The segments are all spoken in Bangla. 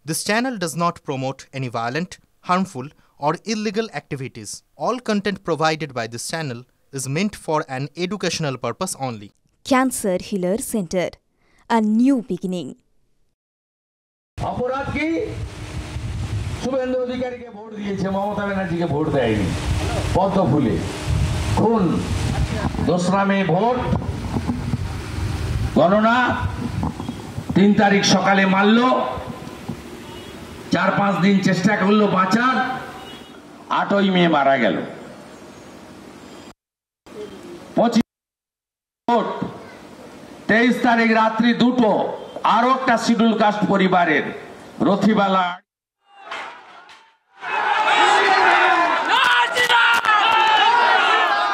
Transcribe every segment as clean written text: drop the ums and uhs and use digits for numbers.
This channel does not promote any violent, harmful, or illegal activities. All content provided by this channel is meant for an educational purpose only. Cancer Healer Center, a new beginning. অপরাধ কি? শুভেন্দু অধিকারীকে ভোট দিয়েছে, মমতা ব্যানার্জিকে ভোট দেয়নি। পদ্ম ফুলে খুন, দোসরা মে ভোট গণনা, 3 তারিখ সকালে মারল, 4-5 দিন চেষ্টা করলো বাঁচার, 8ই মে মারা গেল। 25 ভোট, 23 তারিখ রাত্রি 2টো আরো একটা শিডিউল কাস্ট পরিবারের রথিবালা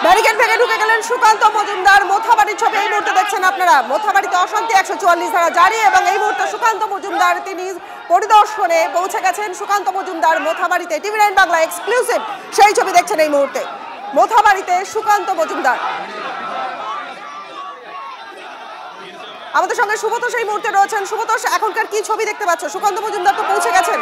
ব্যারিকেড ভেঙে ঢুকে গেলেন সুকান্ত মজুমদার। মোথাবাড়ির ছবি এই মুহূর্তে দেখছেন আপনারা। মোথাবাড়িতে অশান্তি 144 ধারা জারি এবং এই মুহূর্তে সুকান্ত মজুমদার তিনি পরিদর্শনে পৌঁছে গেছেন। সুকান্ত মজুমদার মোথাবাড়িতে, টিভি9 বাংলা এক্সক্লুসিভ সেই ছবি দেখছেন এই মুহূর্তে। মোথাবাড়িতে সুকান্ত মজুমদার, আমাদের সঙ্গে সুব্রত সেই মুহূর্তে রয়েছেন। সুব্রত, এখনকার কি ছবি দেখতে পাচ্ছ? সুকান্ত মজুমদার তো পৌঁছে গেছেন।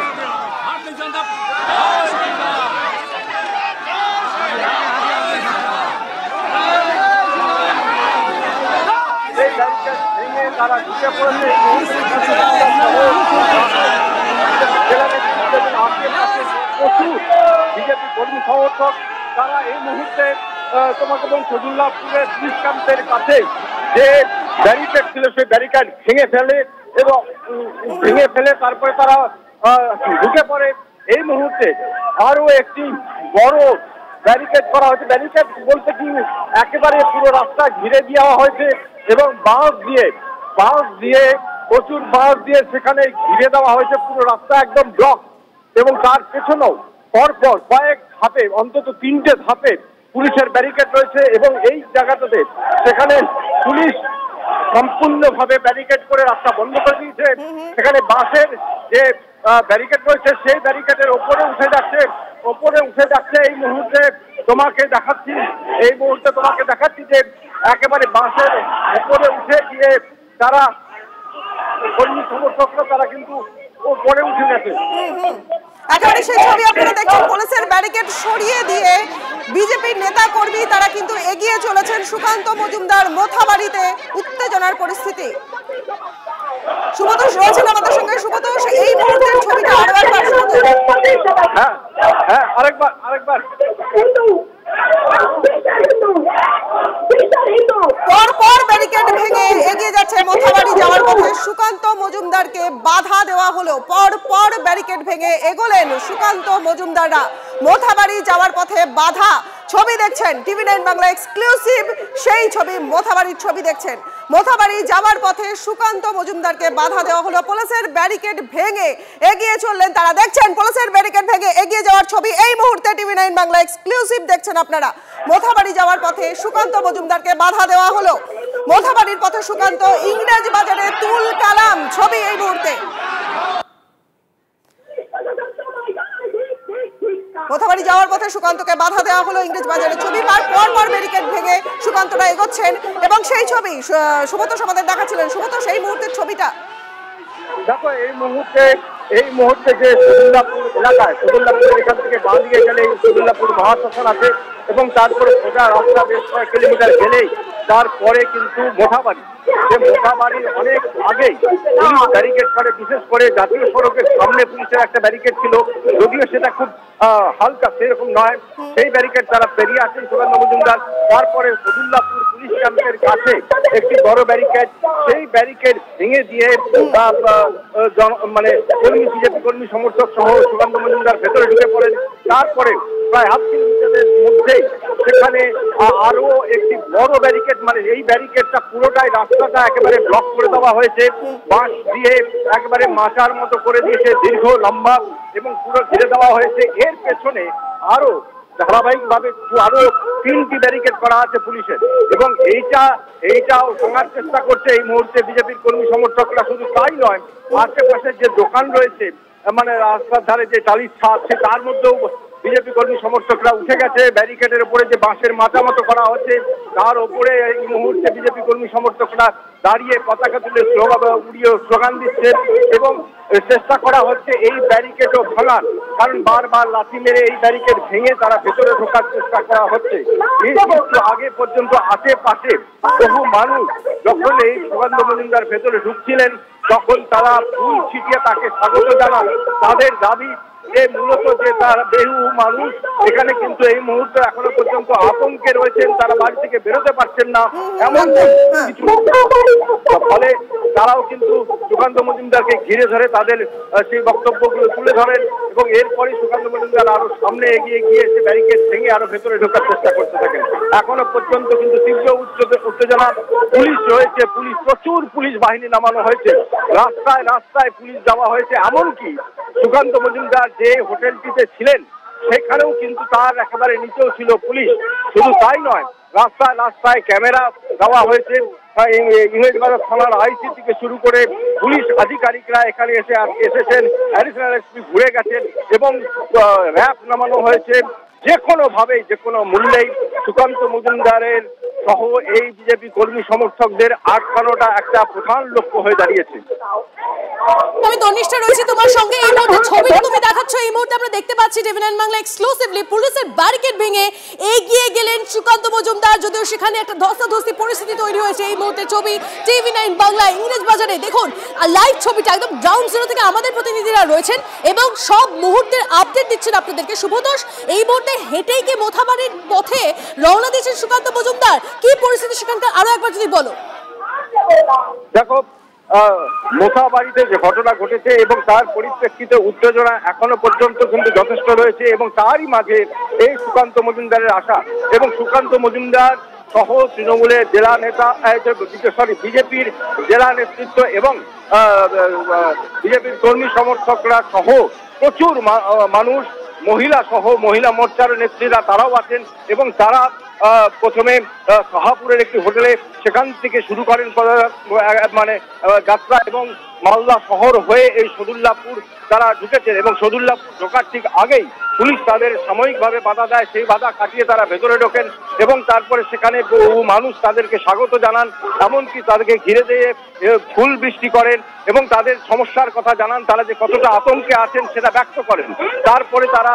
বিজেপি কর্মী সমর্থক তারা এই মুহূর্তে তোমাকে এবং সজুল্লাহপুরের পুলিশ ক্যাম্পের কাছে যে ব্যারিকেড ছিল সেই ব্যারিকেড ভেঙে ফেলে তারপরে তারা ঢুকে পড়ে। এই মুহূর্তে আরো একটি বড় ব্যারিকেড করা হয়েছে। ব্যারিকেড বলতে কি, একেবারে পুরো রাস্তা ঘিরে দেওয়া হয়েছে এবং বাঁশ দিয়ে প্রচুর বাঁশ দিয়ে সেখানে ঘিরে দেওয়া হয়েছে। পুরো রাস্তা একদম ব্লক এবং তার পেছনেও পরপর কয়েক ধাপে, অন্তত 3টে ধাপে পুলিশের ব্যারিকেড রয়েছে এবং এই জায়গাটাতে সেখানে পুলিশ সম্পূর্ণভাবে ব্যারিকেড করে রাস্তা বন্ধ করে দিয়েছে। সেখানে বাসের যে ব্যারিকেড রয়েছে সেই ব্যারিকেডের ওপরে উঠে যাচ্ছে এই মুহূর্তে তোমাকে দেখাচ্ছি যে একেবারে বাসের উপরে উঠে গিয়ে তারা কর্মী সমর্থকরা তারা কিন্তু উপরে উঠে গেছে। একেবারে সেই ছবি আপনারা দেখছেন। পুলিশের ব্যারিকেড সরিয়ে দিয়ে বিজেপির নেতা কর্মী তারা কিন্তু এগিয়ে চলেছেন সুকান্ত মজুমদার মোথাবাড়িতে। উত্তেজনার পরিস্থিতি। সুব্রত রয়েছেন আমাদের সঙ্গে। সুব্রত, এই মুহূর্তের ছবিটা আরো একবার আরেকবার পরপর ব্যারিকেড ভেঙে এগিয়ে যাচ্ছে মোথাবাড়ি যাওয়ার পথে সুকান্ত মজুমদারকে বাধা দেওয়া হলো। পরপর ব্যারিকেড ভেঙে এগোলেন সুকান্ত মজুমদাররা। মোথাবাড়ি যাওয়ার পথে বাধা। ছবি দেখছেন টিভি9 বাংলা এক্সক্লুসিভ সেই ছবি, মোথাবাড়ির ছবি দেখছেন। মোথাবাড়ি যাওয়ার পথে সুকান্ত মজুমদারকে বাধা দেওয়া হলো। পুলিশের ব্যারিকেড ভেঙে এগিয়ে চললেন তারা। দেখছেন পুলিশের ব্যারিকেড ভেঙে এগিয়ে যাওয়ার ছবি এই মুহূর্তে টিভি9 বাংলা এক্সক্লুসিভ দেখছেন আপনারা। মোথাবাড়ি যাওয়ার পথে সুকান্ত মজুমদারকে বাধা দেওয়া হলো। মোথাবাড়ির পথে সুকান্ত, ইংরেজ বাজারে তুল কালাম ছবি এই মুহূর্তে। মোথাবাড়ি যাওয়ার পথে সুকান্তকে বাধা দেওয়া হলো, ইংরেজ বাজারের ছবি। পরপর ব্যারিকেড ভেঙে সুকান্তরা এগোচ্ছেন এবং সেই ছবি সুব্রত আমাদের দেখাচ্ছিলেন। সুব্রত, সেই মুহূর্তের ছবিটা দেখো। এই মুহূর্তে যে সজুল্লাহপুর এলাকায়, সজুল্লাহপুর এখান থেকে বাঁ দিকে গেলে সজুল্লাহপুর মহাশ্মশান আছে এবং তারপরে সোজা রাস্তা বেশ কয়েক কিলোমিটার গেলেই তারপরে কিন্তু মোথাবাড়ি। যে মোথাবাড়ির অনেক আগেই পুলিশ ব্যারিকেড করে, বিশেষ করে জাতীয় সড়কের সামনে পুলিশের একটা ব্যারিকেড ছিল, যদিও সেটা খুব হালকা, সেরকম নয়। সেই ব্যারিকেড তারা পেরিয়ে আসেন সুকান্ত মজুমদার। তারপরে সজুল্লাহপুর পুলিশ ক্যাম্পের কাছে একটি বড় ব্যারিকেড, সেই ব্যারিকেড ভেঙে দিয়ে মানে বিজেপি কর্মী সমর্থক সহ সুকান্ত মজুমদার ভেতরে ঢুকে পড়েন। তারপরে প্রায় হাফ কিলোমিটারের মধ্যেই সেখানে আরো একটি বড় ব্যারিকেড, মানে এই ব্যারিকেডটা পুরোটাই রাস্তাটা একেবারে ব্লক করে দেওয়া হয়েছে। বাঁশ দিয়ে একেবারে মাচার মতো করে দিয়েছে, দীর্ঘ লম্বা, এবং পুরো ঘিরে দেওয়া হয়েছে। এর পেছনে আরো ধারাবাহিকভাবে আরো 3টি ব্যারিকেড করা আছে পুলিশের এবং এইটাও ভাঙার চেষ্টা করছে এই মুহূর্তে বিজেপির কর্মী সমর্থকরা। শুধু তাই নয়, আশেপাশের যে দোকান রয়েছে, মানে রাস্তার ধারে যে টালির ছাদ, তার মধ্যেও বিজেপি কর্মী সমর্থকরা উঠে গেছে। ব্যারিকেডের উপরে যে বাঁশের মাথা মতো করা হচ্ছে তার উপরে এই মুহূর্তে বিজেপি কর্মী সমর্থকরা দাঁড়িয়ে পতাকা তুলে উড়িয়ে স্লোগান দিচ্ছেন এবং চেষ্টা করা হচ্ছে এই ব্যারিকেডও ভাঙার, কারণ বারবার লাথি মেরে এই ব্যারিকেড ভেঙে তারা ভেতরে ঢোকার চেষ্টা করা হচ্ছে। একটু আগে পর্যন্ত আশেপাশে বহু মানুষ যখন এই সুকান্ত মজুমদার ভেতরে ঢুকছিলেন তখন তারা ফুল ছিটিয়ে তাকে স্বাগত জানান। তাদের দাবি যে মূলত যে তার বহু মানুষ এখানে কিন্তু এই মুহূর্তে এখনো পর্যন্ত আতঙ্কে রয়েছেন, তারা বাড়ি থেকে বেরোতে পারছেন না, এমন কিছু ফলে তারাও কিন্তু সুকান্ত মজুমদারকে ঘিরে ধরে তাদের সেই বক্তব্যগুলো তুলে ধরেন এবং এরপরে সুকান্ত মজুমদার আরো সামনে এগিয়ে গিয়ে সে ব্যারিকেড ভেঙে আরো ভেতরে ঢোকার চেষ্টা করতে থাকেন। এখনো পর্যন্ত কিন্তু তীব্র উত্তেজনা, পুলিশ রয়েছে, প্রচুর পুলিশ বাহিনী নামানো হয়েছে, রাস্তায় রাস্তায় পুলিশ দেওয়া হয়েছে। এমনকি সুকান্ত মজুমদার যে হোটেলটিতে ছিলেন সেখানেও কিন্তু তার একেবারে নিচেও ছিল পুলিশ। শুধু তাই নয়, রাস্তায় রাস্তায় ক্যামেরা দেওয়া হয়েছে। ইংরেজবাজার থানার আইসি থেকে শুরু করে পুলিশ আধিকারিকরা এখানে এসেছেন, অ্যাডিশনাল এসপি ঘুরে গেছেন এবং র্যাব নামানো হয়েছে। যে কোনোভাবেই যে কোনো মূল্যেই সুকান্ত মজুমদারের সহ এই বিজেপি কর্মী সমর্থকদের আটকানোটা একটা প্রধান লক্ষ্য হয়ে দাঁড়িয়েছে। আমি তনিষ্ঠা রয়েছি তোমার সঙ্গে। এই মুহূর্তে ছবি তুমি দেখাচ্ছ, এই মুহূর্তে আমরা দেখতে পাচ্ছি টিভি9 বাংলা এক্সক্লুসিভলি পুলিশের ব্যারিকেড ভেঙে এগিয়ে গেলেন সুকান্ত মজুমদার, যদিও সেখানে একটা ধস্তাধস্তি পরিস্থিতি তৈরি হয়েছে। এই মুহূর্তে ছবি টিভি9 বাংলা ইংরেজ বাজারে, দেখুন লাইভ ছবিটা একদম গ্রাউন্ড জিরো থেকে আমাদের প্রতিনিধিরা রয়েছেন এবং সব মুহূর্তের আপডেট দিচ্ছেন আপনাদেরকে। শুভতোষ, এই মুহূর্তে হেঁটেই কি মোথাবাড়ির পথে রওনা দিয়েছেন সুকান্ত মজুমদার, কি পরিস্থিতি সেখানকার আরো একবার যদি বলো। দেখো, মোথাবাড়িতে যে ঘটনা ঘটেছে এবং তার পরিপ্রেক্ষিতে উত্তেজনা এখনো পর্যন্ত কিন্তু যথেষ্ট রয়েছে এবং তারই মাঝে এই সুকান্ত মজুমদারের আশা এবং সুকান্ত মজুমদার সহ তৃণমূলের জেলা নেতা বিজেপির জেলা নেতৃত্ব এবং বিজেপির কর্মী সমর্থকরা সহ প্রচুর মানুষ, মহিলা সহ মহিলা মোর্চার নেত্রীরা তারাও আছেন এবং তারা প্রথমে শাহাপুরের একটি হোটেলে সেখান থেকে শুরু করেন মানে যাত্রা এবং মালদা শহর হয়ে এই সদুল্লাপুর তারা ঢুকেছেন এবং সদুল্লাপুর ঢোকার ঠিক আগেই পুলিশ তাদের সাময়িকভাবে বাধা দেয়। সেই বাধা কাটিয়ে তারা ভেতরে ঢোকেন এবং তারপরে সেখানে বহু মানুষ তাদেরকে স্বাগত জানান, এমনকি তাদেরকে ঘিরে দিয়ে ফুল বৃষ্টি করেন এবং তাদের সমস্যার কথা জানান, তারা যে কতটা আতঙ্কে আছেন সেটা ব্যক্ত করেন। তারপরে তারা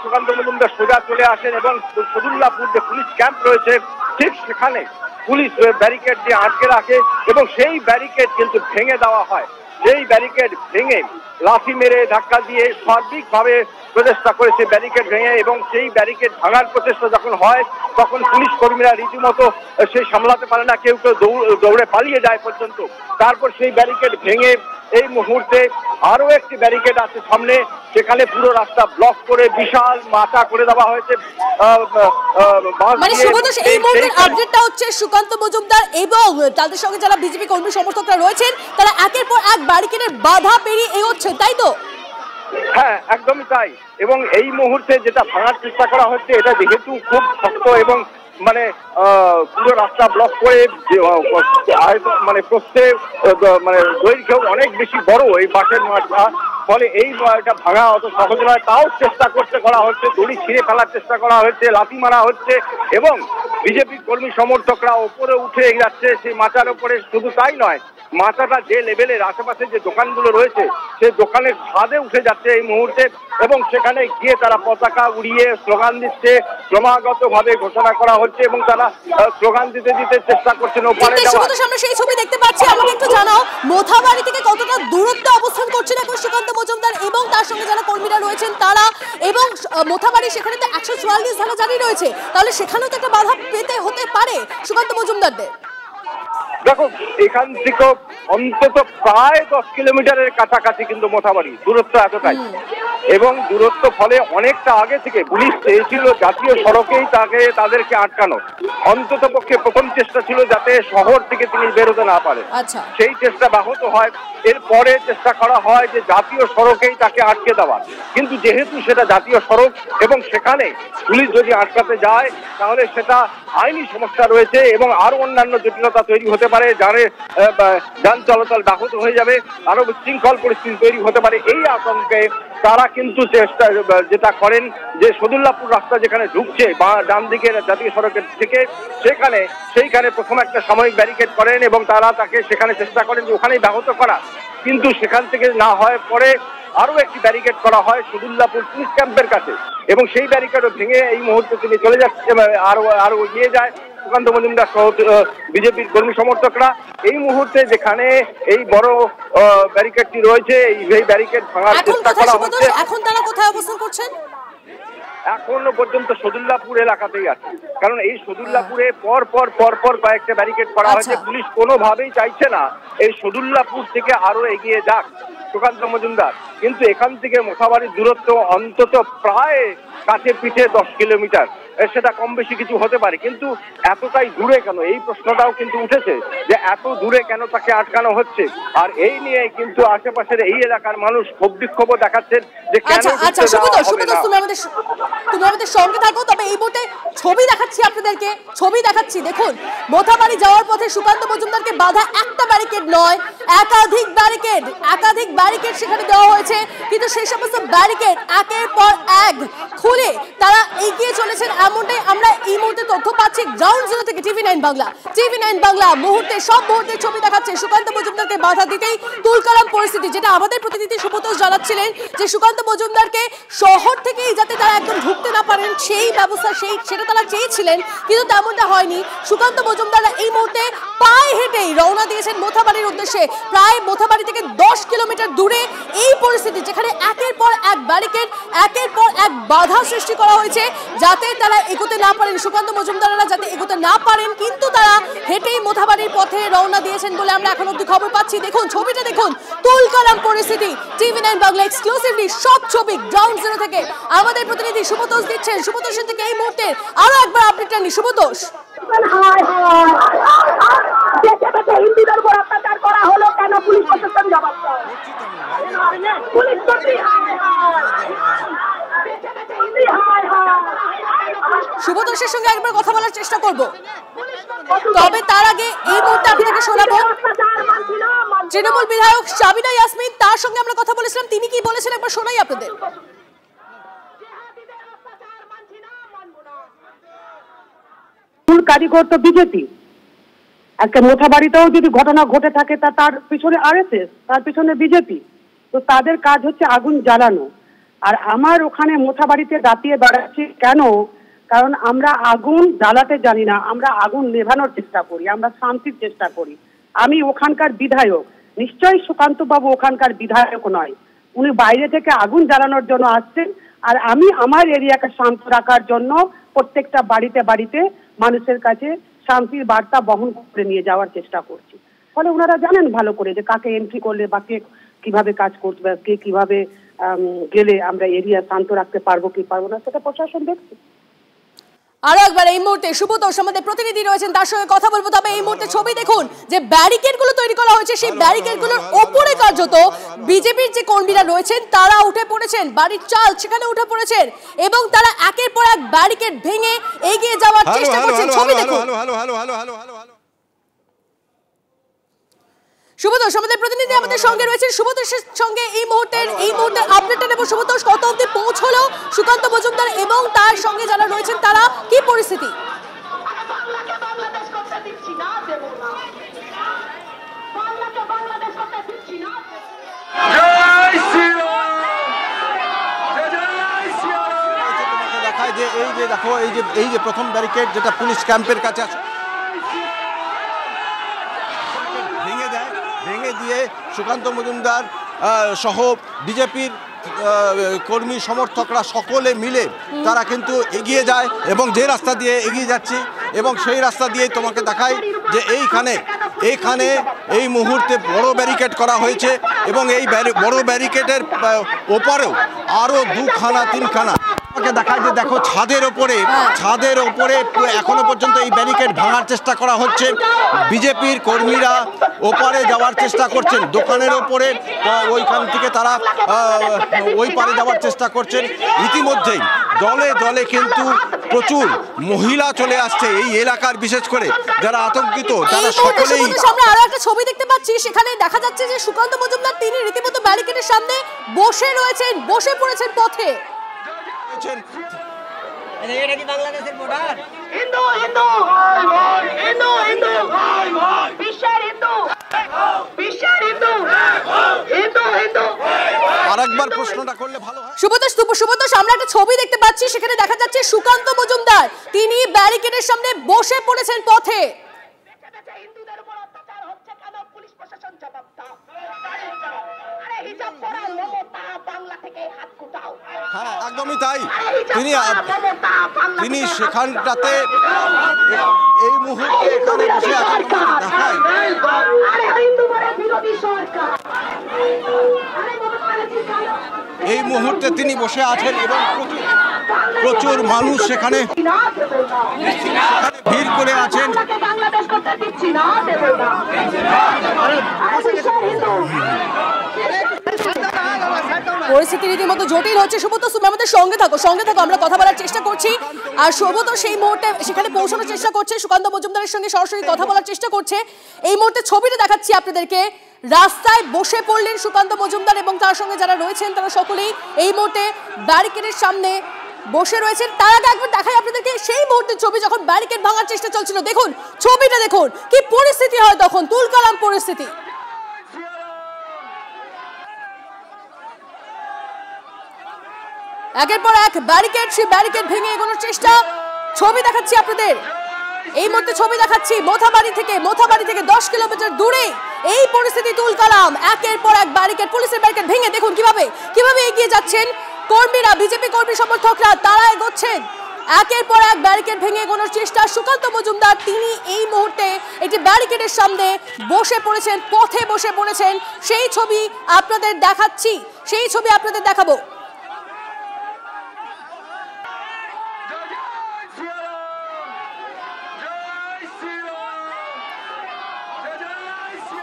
সুকান্ত মজুমদার সোজা চলে আসেন এবং সদুল্লাপুর যে পুলিশ ক্যাম্প রয়েছে ঠিক সেখানে পুলিশ ব্যারিকেড দিয়ে আটকে রাখে এবং সেই ব্যারিকেড কিন্তু ভেঙে দেওয়া হয়। সেই ব্যারিকেড ভেঙে লাথি মেরে ধাক্কা দিয়ে সার্বিকভাবে প্রচেষ্টা করেছে ব্যারিকেড ভেঙে এবং সেই ব্যারিকেড ভাঙার প্রচেষ্টা যখন হয় তখন পুলিশ কর্মীরা রীতিমতো সেই সামলাতে পারে না, কেউ কেউ দৌড়ে পালিয়ে যায় পর্যন্ত। তারপর সেই ব্যারিকেড ভেঙে এই মুহূর্তে আরো একটি ব্যারিকেড আছে সামনে, সেখানে পুরো রাস্তা ব্লক করে বিশাল মাচা করে দেওয়া হয়েছে। মানে শুভতোষ, এই মুহূর্তের আপডেটটা হচ্ছে সুকান্ত মজুমদার এবং তাদের সঙ্গে যারা বিজেপি কর্মী সমর্থকরা রয়েছেন তারা একের পর এক ব্যারিকেডের বাধা পেরিয়ে এগোচ্ছে, তাই তো? হ্যাঁ, একদমই তাই। এবং এই মুহূর্তে যেটা ভাঙার চেষ্টা করা হচ্ছে এটা যেহেতু খুব শক্ত এবং মানে পুরো রাস্তা ব্লক করে মানে প্রস্থে মানে দৈর্ঘ্য অনেক বেশি বড় এই বাসের মাঠটা, ফলে এই এটা ভাঙা অত সহজ নয়। তাও চেষ্টা করা হচ্ছে, দড়ি ছিঁড়ে ফেলার চেষ্টা করা হচ্ছে, লাথি মারা হচ্ছে এবং বিজেপি কর্মী সমর্থকরা ওপরে উঠে যাচ্ছে সেই মাচার ওপরে। শুধু তাই নয়, মাচাটা যে লেভেলের আশেপাশে যে দোকানগুলো রয়েছে সেই দোকানের ছাদে উঠে যাচ্ছে এই মুহূর্তে এবং সেখানে গিয়ে তারা পতাকা উড়িয়ে স্লোগান দিচ্ছে। ক্রমাগতভাবে ঘোষণা করা হচ্ছে এবং তারা স্লোগান দিতে দিতে চেষ্টা করছেন ওপারে যাওয়ার। আমরা সেই ছবি দেখতে পাচ্ছি, আমাকে একটু জানাও মোথাবাড়ি থেকে কতটা দূরত্বে অবস্থান করছেন এখন সুকান্ত মজুমদার এবং তার সঙ্গে যারা কর্মীরা রয়েছেন তারা, এবং মোথাবাড়ি সেখানে তো 144 ধারা জারি রয়েছে, তাহলে সেখানেও তো একটা বাধা পেতে হতে পারে সুকান্ত মজুমদারদের। দেখো, এখান থেকে অন্তত প্রায় 10 কিলোমিটারের কাছাকাছি কিন্তু মোথাবাড়ি, দূরত্ব এতটাই এবং দূরত্ব ফলে অনেকটা আগে থেকে পুলিশ চেয়েছিল জাতীয় সড়কেই তাদেরকে আটকানো। অন্তত পক্ষে প্রথম চেষ্টা ছিল যাতে শহর থেকে তিনি বেরোতে না পারে, সেই চেষ্টা ব্যাহত হয়। এরপরে চেষ্টা করা হয় যে জাতীয় সড়কেই তাকে আটকে দেওয়া, কিন্তু যেহেতু সেটা জাতীয় সড়ক এবং সেখানে পুলিশ যদি আটকাতে যায় তাহলে সেটা আইনি সমস্যা রয়েছে এবং আরো অন্যান্য জটিলতা তৈরি হতে পারে, যান চলাচল ব্যাহত হয়ে যাবে, আরো বিশৃঙ্খল পরিস্থিতি তৈরি হতে পারে। এই আতঙ্কে তারা কিন্তু চেষ্টা যেটা করেন যে সদুল্লাপুর রাস্তা যেখানে ঢুকছে বা ডান দিকের জাতীয় সড়কের থেকে সেইখানে প্রথম একটা সাময়িক ব্যারিকেড করেন এবং তারা তাকে সেখানে চেষ্টা করেন যে ওখানেই ব্যাহত করা, কিন্তু সেখান থেকে না হয় পরে আরো একটি ব্যারিকেড করা হয় সদুল্লাপুর পুলিশ ক্যাম্পের কাছে এবং সেই ব্যারিকেডও ভেঙে এই মুহূর্তে তিনি চলে যাচ্ছে, আরো এগিয়ে যায় সুকান্ত মজুমদার সহ বিজেপির কর্মী সমর্থকরা। এই মুহূর্তে যেখানে এই বড় ব্যারিকেডটি রয়েছে এই ব্যারিকেড ভাঙার চেষ্টা করা হচ্ছে। এখন তারা কোথায় অবস্থান করছেন? এখনো পর্যন্ত সদুল্লাপুর এলাকাতেই আছে, কারণ এই সদুল্লাপুরে পর পর কয়েকটা ব্যারিকেড করা হয়েছে। পুলিশ কোনোভাবেই চাইছে না এই সদুল্লাপুর থেকে আরো এগিয়ে যাক সুকান্ত মজুমদার, কিন্তু এখান থেকে মোথাবাড়ির দূরত্ব অন্তত প্রায় কাছে পিঠে 10 কিলোমিটার, সেটা কম বেশি কিছু হতে পারে, কিন্তু এতটাই দূরে কেন এই প্রশ্নটাও কিন্তু উঠেছে যে এত দূরে কেন তাকে আটকানো হচ্ছে। আর এই নিয়ে কিন্তু আশেপাশের এই এলাকার মানুষ ক্ষোভ বিক্ষোভ দেখাচ্ছেন যে কেন তুমি আমাদের সঙ্গে থাকো। তবে এই মুহূর্তে ছবি দেখাচ্ছি আপনাদেরকে, ছবি দেখাচ্ছি দেখুন, মোথাবাড়ি যাওয়ার পথে সুকান্ত মজুমদারকে বাধা একটা ব্যারিকেড নয়, একাধিক ব্যারিকেড সেখানে দেওয়া হয়েছে, কিন্তু সেই সমস্ত ব্যারিকেড একের পর এক খুলে তারা এগিয়ে চলেছেন, এমনটাই আমরা এই মুহূর্তে তথ্য পাচ্ছি গ্রাউন্ড জিরো থেকে। টিভি9 বাংলা সব মুহূর্তে ছবি দেখাচ্ছে সুকান্ত মজুমদারকে বাধা দিতেই তুলকালাম পরিস্থিতি, যেটা আমাদের প্রতিনিধি সুব্রত জানাচ্ছিলেন যে সুকান্ত মজুমদারকে শহর থেকেই যাতে তারা একদম ঢুকতে না পারেন সেই ব্যবস্থা সেটা তারা চেয়েছিলেন, কিন্তু তেমনটা হয়নি। সুকান্ত মজুমদাররা এই মুহূর্তে পায়ে হেঁটেই রওনা দিয়েছেন মোথাবাড়ির উদ্দেশ্যে, প্রায় মোথাবাড়ি থেকে 10 কিলোমিটার দূরে। এই পরিস্থিতি যেখানে একের পর এক ব্যারিকেড, একের পর এক বাধা সৃষ্টি করা হয়েছে যাতে তারা এগোতে না পারেন, সুকান্ত মজুমদাররা যাতে এগোতে না পারেন, কিন্তু তারা হেঁটেই মোথাবাড়ির পথে রওনা দিয়েছেন বলে আমরা এখন অব্দি খবর পাচ্ছি। দেখুন ছবিটা দেখুন, তুলকালাম পরিস্থিতি। টিভি9 বাংলা এক্সক্লুসিভলি সব ছবি গ্রাউন্ড জিরো থেকে আমাদের প্রতিনিধি সুব্রতোষ দিচ্ছেন। সুব্রতোষের থেকে এই মুহূর্তে আরো একবার আপডেটটা নি সুব্রতোষ। হিন্দুদের উপর অত্যাচার করা হলো কেন, পুলিশ প্রশাসন জবাব দাও। সুব্রতোষের সঙ্গে একবার কথা বলার চেষ্টা করব, তবে তার আগে এই মুহূর্তে আপনাদেরকে শোনাবো তৃণমূল বিধায়ক সাবিনা ইয়াসমিন, তার সঙ্গে আমরা কথা বলেছিলাম, তিনি কি বলেছেন একবার শোনাই আপনাদের। মূল কারিগর তো বিজেপি। আজকে মোথাবাড়িতেও যদি ঘটনা ঘটে থাকে তার পিছনে আরএসএস, তার পিছনে বিজেপি, তো তাদের কাজ হচ্ছে আগুন জ্বালানো। আর আমার ওখানে মোথাবাড়িতে দাপিয়ে বেড়াচ্ছি কেন? কারণ আমরা আগুন জ্বালাতে জানি না, আমরা আগুন নেভানোর চেষ্টা করি, আমরা শান্তির চেষ্টা করি। আমি ওখানকার বিধায়ক, নিশ্চয়ই সুকান্ত বাবু ওখানকার বিধায়ক নয়, উনি বাইরে থেকে আগুন জ্বালানোর জন্য আসছেন, আর আমি আমার এরিয়াকে শান্ত রাখার জন্য প্রত্যেকটা বাড়িতে মানুষের কাছে শান্তির বার্তা বহন করে নিয়ে যাওয়ার চেষ্টা করছি। ফলে ওনারা জানেন ভালো করে যে কাকে এন্ট্রি করলে বা কে কিভাবে কাজ করবে, কে কিভাবে গেলে আমরা এরিয়া শান্ত রাখতে পারবো কি পারবো না, সেটা প্রশাসন দেখছে। আরো একবার এই মুহূর্তে সুব্রতোষ আমাদের প্রতিনিধি রয়েছেন, তার সঙ্গে কথা বলবো। তবে এই মুহূর্তে ছবি দেখুন, যে ব্যারিকেড গুলো তৈরি করা হয়েছে সেই ব্যারিকেড গুলোর ওপরে কার্যত বিজেপির যে কর্মীরা রয়েছেন তারা উঠে পড়েছেন, বাড়ির চাল সেখানে উঠে পড়েছেন এবং তারা একের পর এক ব্যারিকেড ভেঙে এগিয়ে যাওয়ার চেষ্টা করছেন। ছবি দেখুন। সুব্রতোষ আমাদের প্রতিনিধি আমাদের সঙ্গে রয়েছেন, সুব্রতোষের সঙ্গে এই মুহূর্তে আপডেটটা নেব। সুব্রতোষ, কত অবধি পৌঁছলো সুকান্ত মজুমদার এবং তার সঙ্গে যারা রয়েছেন তারা, কি পরিস্থিতি? দেখায় যে দেখো এই যে প্রথম ব্যারিকেড যেটা পুলিশ ক্যাম্পের কাছে আছে, ভেঙে দিয়ে সুকান্ত মজুমদার সহ বিজেপির কর্মী সমর্থকরা সকলে মিলে তারা কিন্তু এগিয়ে যায় এবং যে রাস্তা দিয়ে এগিয়ে যাচ্ছি এবং সেই রাস্তা দিয়ে তোমাকে দেখাই যে এইখানে এই মুহূর্তে বড় ব্যারিকেড করা হয়েছে এবং এই বড় ব্যারিকেডের ওপারেও আরও 2-3খানা দেখায় যে দেখো ছাদের ওপরে এখনো পর্যন্ত এই ব্যারিকেড ভাঙার চেষ্টা করা হচ্ছে। বিজেপির কর্মীরা ওপারে যাওয়ার চেষ্টা করছেন, দোকানের ওপরে ওইখান থেকে তারা ওই পারে যাওয়ার চেষ্টা করছেন। ইতিমধ্যেই দলে দলে কিন্তু প্রচুর মহিলা চলে আসছে এই এলাকার, বিশেষ করে যারা আতঙ্কিত তারা সকলেই। আমরা আরো একটা ছবি দেখতে পাচ্ছি, সেখানে দেখা যাচ্ছে যে সুকান্ত মজুমদার তিনি রীতিমতো ব্যারিকেডের সামনে বসে রয়েছেন, বসে পড়েছেন পথে। এটা কি বাংলাদেশের বর্ডার? হিন্দু হিন্দু হিন্দু হিন্দু বিশ্বের হিন্দু বিশ্বের হিন্দু হিন্দু হিন্দু। আরেকবার প্রশ্নটা করলে ভালো হয়। সুব্রত, আমরা একটা ছবি দেখতে পাচ্ছি, সেখানে দেখা যাচ্ছে সুকান্ত মজুমদার তিনি ব্যারিকেডের সামনে বসে পড়েছেন পথে। হিন্দুদের উপর অত্যাচার হচ্ছে কেন? পুলিশ প্রশাসন জবাব দাও। আরে হিজাব পরা মমতা বাংলা থেকে হাত গুটাও। হ্যাঁ, একদমই তাই। তিনি সেখানটাতে এই মুহূর্তে এখানে বসে আছেন। দেখায় এই মুহূর্তে তিনি বসে আছেন এবং প্রচুর মানুষ সেখানে ভিড় করে আছেন। পরিস্থিতি রীতিমতো জটিল হচ্ছে। সুব্রত, আমাদের সঙ্গে থাকো, আমরা কথা বলার চেষ্টা করছি। আর সুব্রত সেই মুহূর্তে সেখানে পৌঁছানোর চেষ্টা করছে, সুকান্ত মজুমদারের সঙ্গে সরাসরি কথা বলার চেষ্টা করছে। এই মুহূর্তে ছবিটা দেখাচ্ছি আপনাদেরকে, রাস্তায় বসে পড়লেন সুকান্ত মজুমদার এবং তার সঙ্গে যারা রয়েছেন তারা সকলেই এই মুহূর্তে ব্যারিকেডের সামনে বসে রয়েছেন। তার আগে একবার দেখাই আপনাদেরকে সেই মুহূর্তের ছবি যখন ব্যারিকেড ভাঙার চেষ্টা চলছিল। দেখুন ছবিটা, দেখুন কি পরিস্থিতি হয় তখন, তুলকালাম পরিস্থিতি। একের পর এক ব্যারিকেড, সেই ব্যারিকেড ভেঙে এগোনোর চেষ্টা। ছবি দেখাচ্ছি আপনাদের, এই মুহূর্তে ছবি দেখাচ্ছি মোথাবাড়ি থেকে 10 কিলোমিটার দূরে এই পরিস্থিতি তুলকালাম। একের পর এক ব্যারিকেড, পুলিশের ব্যারিকেড ভেঙে দেখুন কিভাবে এগিয়ে যাচ্ছেন কর্মীরা, বিজেপি কর্মী সমর্থকরা, তারা এগোচ্ছেন। একের পর এক ব্যারিকেড ভেঙে এগোনোর চেষ্টা। সুকান্ত মজুমদার তিনি এই মুহূর্তে একটি ব্যারিকেডের সামনে বসে পড়েছেন, পথে বসে পড়েছেন। সেই ছবি আপনাদের দেখাচ্ছি, সেই ছবি আপনাদের দেখাবো।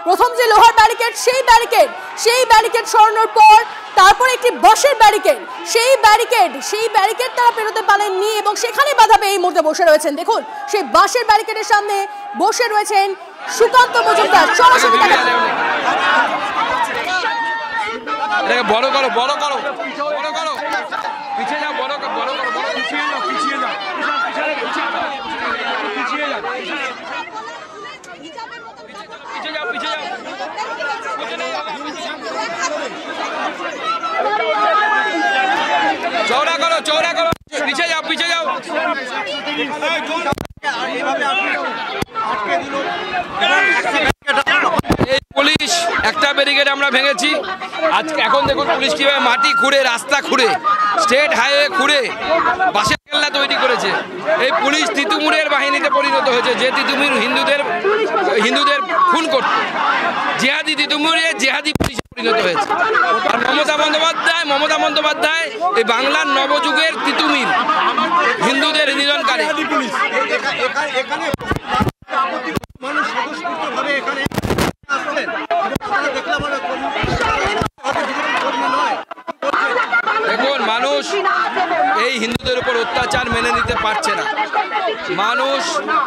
প্রথম যে লোহার ব্যারিকেড, সেই ব্যারিকেড সরানোর পর তারপর একটি বাঁশের ব্যারিকেড, সেই ব্যারিকেড তারা পেরোতে পারেননি এবং সেখানে বাধা পেয়ে এই মুহূর্তে বসে রয়েছেন। দেখুন সেই বাঁশের ব্যারিকেডের সামনে বসে রয়েছেন সুকান্ত মজুমদার। সরাসরি বড় করো পিছিয়ে যাও, বড় করো পিছিয়ে যাও। চৌড়া করো, পিছিয়ে যাও। এই পুলিশ একটা ব্যারিকেড আমরা ভেঙেছি। এখন দেখুন পুলিশ কিভাবে মাটি খুঁড়ে, রাস্তা খুঁড়ে, স্টেট হাইওয়ে খুঁড়ে বাসের কেল্লা তৈরি করেছে। এই পুলিশ তিতুমিরের বাহিনীতে পরিণত হয়েছে, যে তিতুমির হিন্দুদের খুন করত। জিহাদি তিতুমিরে জিহাদি পুলিশে পরিণত হয়েছে। আর মমতা বন্দ্যোপাধ্যায় এই বাংলার নবযুগের তিতুমির, হিন্দুদের নিধনকারী। দেখুন মানুষ এই হিন্দুদের উপর অত্যাচার মেনে নিতে পারছে না। মানুষ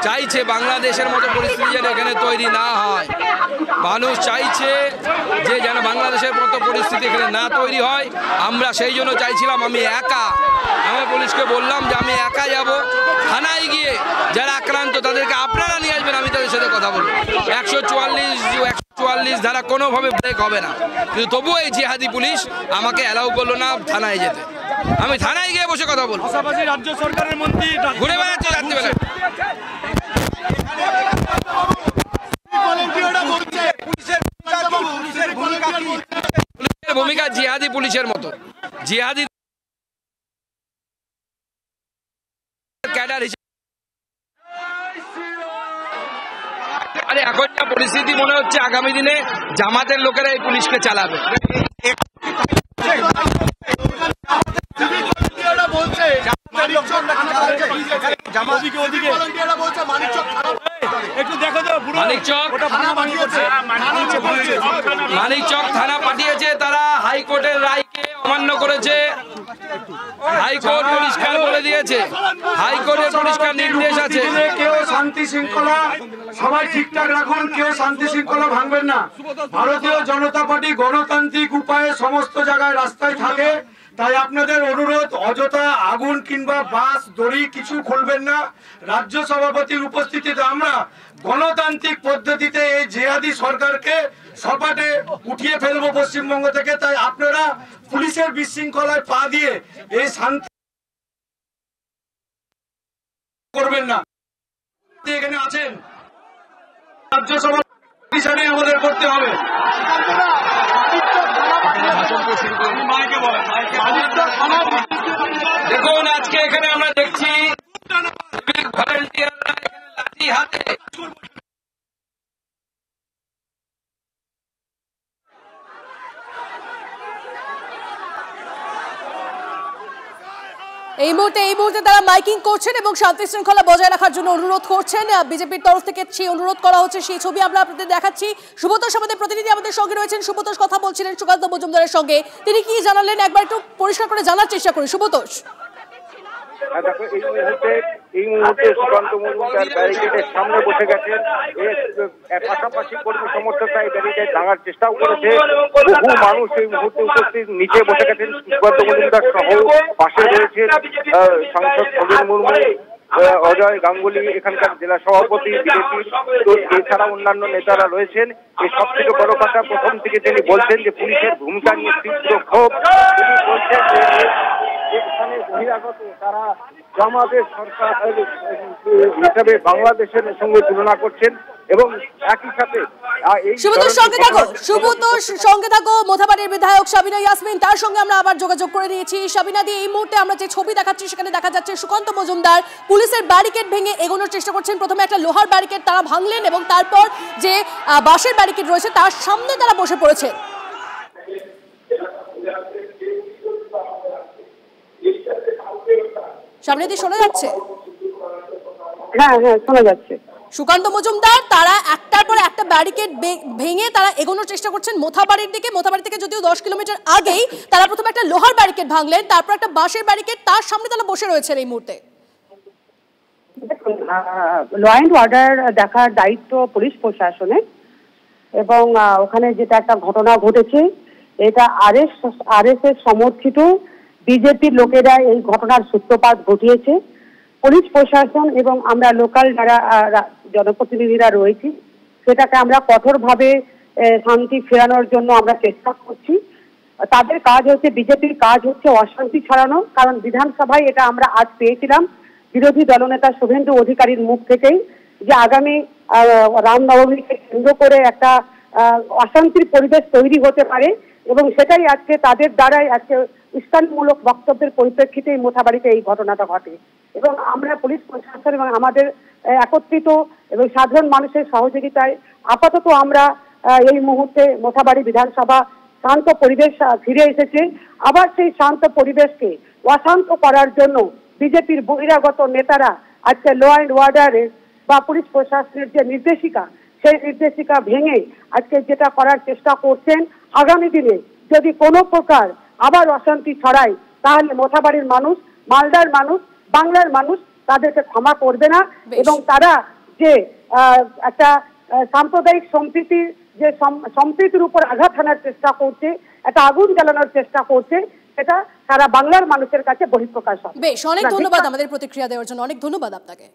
চাইছে বাংলাদেশের মতো পরিস্থিতি যেন এখানে তৈরি না হয়। মানুষ চাইছে যে যেন বাংলাদেশের মতো পরিস্থিতি এখানে না তৈরি হয়। আমরা সেই জন্য চাইছিলাম, আমি পুলিশকে বললাম যে আমি একা যাব, থানায় গিয়ে যারা আক্রান্ত তাদেরকে আপনারা নিয়ে আসবেন, আমি তাদের সাথে কথা বলবো। 144 ধারা কোনোভাবে ব্রেক হবে না। কিন্তু তবুও এই জিহাদি পুলিশ আমাকে অ্যালাউ করলো না থানায় যেতে। আমি থানায় গিয়ে বসে কথা বলবো। রাজ্য সরকারের মন্ত্রী ঘুরে বেড়াচ্ছে রাত্রিবেলা। পুলিশের ভূমিকা জিহাদি পুলিশের মতো, জিহাদি ক্যাডার হিসেবে। আরে এখন যা পরিস্থিতি মনে হচ্ছে আগামী দিনে জামাতের লোকেরা এই পুলিশকে চালাবে। মানিকচক থানা পাঠিয়েছে, তারা হাইকোর্টের রায়কে অমান্য করেছে। হাইকোর্ট পরিষ্কার বলে দিয়েছে, হাইকোর্টের পরিষ্কার নির্দেশ আছে, কেউ শান্তি শৃঙ্খলা সবাই ঠিকঠাক রাখুন, কেউ শান্তি শৃঙ্খলা ভাঙবেন না। ভারতীয় জনতা পার্টি গণতান্ত্রিক উপায়ে সমস্ত জায়গায় রাস্তায় থাকে, তাই আপনাদের অনুরোধ অযথা আগুন কিংবা বাস দড়ি কিছু খুলবেন না। রাজ্য সভাপতির উপস্থিতিতে আমরা গণতান্ত্রিক পদ্ধতিতে এই জেহাদি সরকারকে সপাটে উঠিয়ে ফেলবো পশ্চিমবঙ্গ থেকে। তাই আপনারা পুলিশের বিশৃঙ্খলায় পা দিয়ে এই শান্তি করবেন না। এখানে আছেন রাজ্য সভাপতি হিসাবে আমাদের করতে হবে। দেখুন আজকে এখানে আমরা দেখছি ভলান্টিয়াররা লাঠি হাতে এই মুহূর্তে তারা মাইকিং করছেন এবং শান্তি শৃঙ্খলা বজায় রাখার জন্য অনুরোধ করছেন। বিজেপির তরফ থেকে সেই অনুরোধ করা হচ্ছে, সেই ছবি আমরা আপনাদের দেখাচ্ছি। সুব্রতোষ আমাদের প্রতিনিধি আমাদের সঙ্গে রয়েছেন। সুব্রতোষ কথা বলছিলেন সুকান্ত মজুমদারের সঙ্গে, তিনি কি জানালেন একবার একটু পরিষ্কার করে জানার চেষ্টা করি। সুব্রতোষ, দেখো এই মুহূর্তে সুকান্ত মজুমদার ব্যারিকেডের সামনে বসে গেছেন। পাশাপাশি কর্মী সমর্থকরা এই ব্যারিকেড ভাঙার চেষ্টাও করেছে। বহু মানুষ এই মুহূর্তে উপস্থিত নিচে বসে গেছেন। সুকান্ত মজুমদার সহ পাশে রয়েছেন সাংসদ খগেন মুর্মু, অজয় গাঙ্গুলি, এখানকার জেলা সভাপতি বিজেপি, তো এছাড়া অন্যান্য নেতারা রয়েছেন। এই সব থেকে বড় কথা, প্রথম থেকে তিনি বলছেন যে পুলিশের ভূমিকা নিয়ে তীব্র ক্ষোভ। তিনি বলছেন যে এখানে বহিরাগত তারা জামাতের সরকার হিসাবে বাংলাদেশের সঙ্গে তুলনা করছেন এবং একই সাথে সুব্রতোষ সঙ্গে থাকো। মোথাবাড়ির বিধায়ক সাবিনা ইয়াসমিন, তার সঙ্গে আমরা আবার যোগাযোগ করে নিয়েছি। সাবিনা দি, এই মুহূর্তে আমরা যে ছবি দেখাচ্ছি সেখানে দেখা যাচ্ছে সুকান্ত মজুমদার পুলিশের ব্যারিকেড ভেঙে এগোনোর চেষ্টা করছেন। প্রথমে একটা লোহার ব্যারিকেড তারা ভাঙলেন এবং তারপর যে বাঁশের ব্যারিকেড রয়েছে তার সামনে তারা বসে পড়েছে। সামনে দিয়ে শোনা যাচ্ছে? হ্যাঁ শোনা যাচ্ছে। সুকান্ত মজুমদার তারা একটার পর একটা ব্যারিকেড ভেঙে তারা এগোনোর চেষ্টা করছেন মোথাবাড়ির দিকে। মোথাবাড়ি থেকে যদিও 10 কিলোমিটার আগেই তারা প্রথমে একটা লোহার ব্যারিকেড ভাঙলেন, তারপর একটা বাঁশের ব্যারিকেড, তার সামনে তারা বসে রয়েছেন এই মুহূর্তে। ল অ্যান্ড অর্ডার দেখার দায়িত্ব পুলিশ প্রশাসনের এবং ওখানে যেটা একটা ঘটনা ঘটেছে, এটা আরএসএস সমর্থিত বিজেপির লোকেরা এই ঘটনার সূত্রপাত ঘটিয়েছে। পুলিশ প্রশাসন এবং আমরা লোকাল যারা জনপ্রতিনিধিরা রয়েছি সেটাকে আমরা কঠোরভাবে শান্তি ফেরানোর জন্য আমরা চেষ্টা করছি। তাদের কাজ হচ্ছে, বিজেপির কাজ হচ্ছে অশান্তি ছড়ানো। কারণ বিধানসভায় এটা আমরা আজ পেয়েছিলাম বিরোধী দলনেতা শুভেন্দু অধিকারীর মুখ থেকেই, যে আগামী রামনবমীকে কেন্দ্র করে একটা অশান্তির পরিবেশ তৈরি হতে পারে এবং সেটাই আজকে তাদের দ্বারাই আজকে উস্কানিমূলক বক্তব্যের পরিপ্রেক্ষিতে মোথাবাড়িতে এই ঘটনাটা ঘটে। এবং আমরা পুলিশ প্রশাসন এবং আমাদের একত্রিত এবং সাধারণ মানুষের সহযোগিতায় আপাতত আমরা এই মুহূর্তে মোথাবাড়ি বিধানসভা শান্ত পরিবেশ ফিরে এসেছে। আবার সেই শান্ত পরিবেশকে অশান্ত করার জন্য বিজেপির বহিরাগত নেতারা আজকে ল অ্যান্ড অর্ডারের বা পুলিশ প্রশাসনের যে নির্দেশিকা, সেই নির্দেশিকা ভেঙে আজকে যেটা করার চেষ্টা করছেন, আগামী দিনে যদি কোনো প্রকার আবার অশান্তি ছড়ায় তাহলে মোথাবাড়ির মানুষ, মালদার মানুষ, বাংলার মানুষ তাদেরকে ক্ষমা করবে না এবং তারা যে একটা সাম্প্রদায়িক সম্প্রীতির উপর আঘাত হানার চেষ্টা করছে, একটা আগুন জ্বালানোর চেষ্টা করছে, সেটা সারা বাংলার মানুষের কাছে বহিঃপ্রকাশ হবে। বেশ, অনেক ধন্যবাদ আমাদের প্রতিক্রিয়া দেওয়ার জন্য। অনেক ধন্যবাদ আপনাকে।